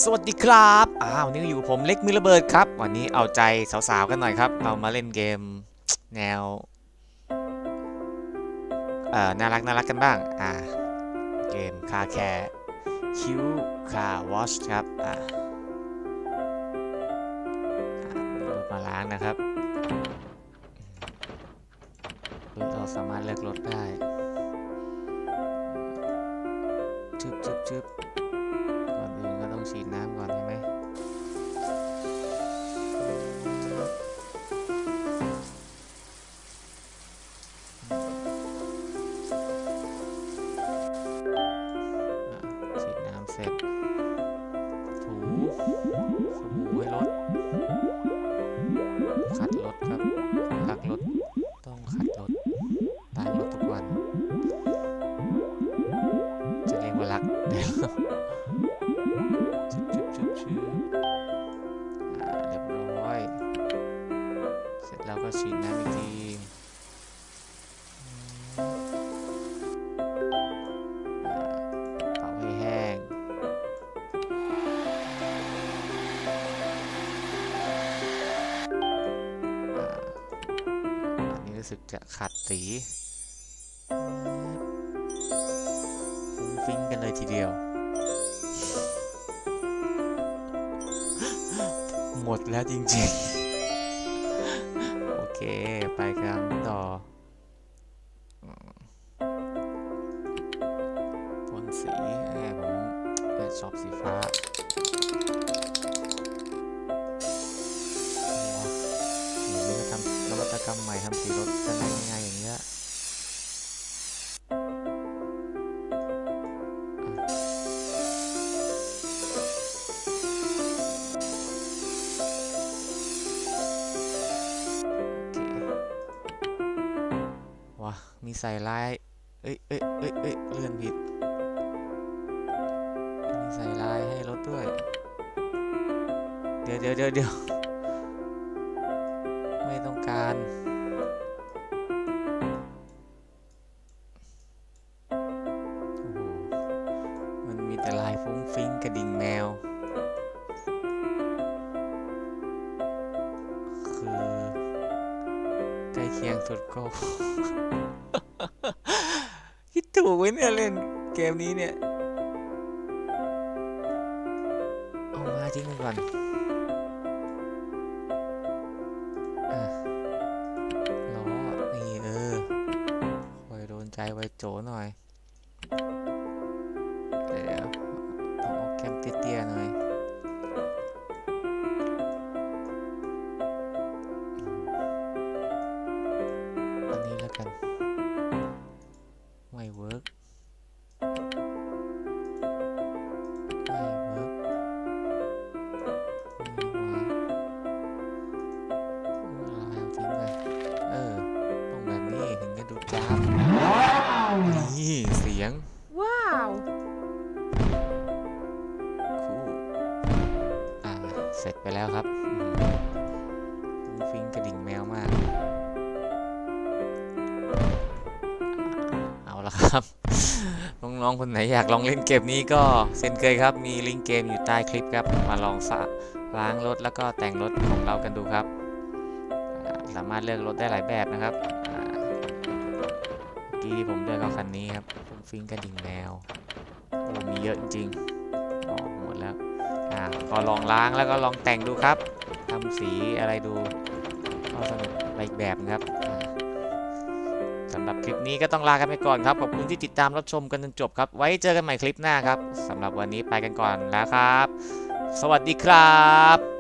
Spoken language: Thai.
สวัสดีครับวันนี้อยู่ผมเล็กมือระเบิดครับวันนี้เอาใจสาวๆกันหน่อยครับเรามาเล่นเกมแนวน่ารักกันบ้างเกมคาแคร์คิวคาวอชครับรถมาล้างนะครับเราสามารถเลือกรถได้ชึบก่อนอื่นก็ต้องฉีดน้ำก่อนใช่ไหมฉีดน้ำเสร็จถูสบู่ให้รถขัดรถครับลักรถต้องขัดรถล้างรถทุกวันจะเรียกว่ารักเดี๋ยวชื่อเรียบร้อยเสร็จแล้วก็ฉีดน้ำอีกทีเป่าให้แห้งอันนี้รู้สึกจะขัดสีฟุ้งฟิ้งกันเลยทีเดียวหมดแล้วจริงๆโอเคไปกันต่อพ่นสีผมชอบสีฟ้านี่ก็ทำนวัตกรรมใหม่ทำสีรถกันง่ายๆอย่างเงี้ยมีใส่ลายเลื่อนผิดมีใส่ลายให้รถด้วยเดี๋ยวไม่ต้องการมันมีแต่ลายฟุ้งฟิ้งกระดิ่งแมวคือใกล้เคียงสุดก็ คิดถูกไว้เนี่ยเล่นเกมนี้เนี่ยเอามาทิ้งก่อนล้อนี่คอยโดนใจไว้โจหน่อยเดี๋ยวต้องเอาแคมเตี้ยๆหน่อยอันนี้แล้วกันไม่เวิร์กทิ้งไปต้องแบบนี้ถึงจะดูจ้าบนี่เสียงว้าวคู่เสร็จไปแล้วครับฟุ้งฟิ้งกระดิ่งแมวมากเอาละครับน้องๆคนไหนอยากลองเล่นเกมนี้ก็เช่นเคยครับมีลิงก์เกมอยู่ใต้คลิปครับมาลองล้างรถแล้วก็แต่งรถของเรากันดูครับสามารถเลือกรถได้หลายแบบนะครับเมื่อกี้ผมเลือกเอาคันนี้ครับฟุ้งฟิ้งกระดิ่งแมวมีเยอะจริงๆหมดแล้วก็ลองล้างแล้วก็ลองแต่งดูครับทำสีอะไรดูก็สนุกไปอีกแบบนะครับสำหรับคลิปนี้ก็ต้องลากันไปก่อนครับขอบคุณที่ติดตามรับชมกันจนจบครับไว้เจอกันใหม่คลิปหน้าครับสำหรับวันนี้ไปกันก่อนแล้วครับสวัสดีครับ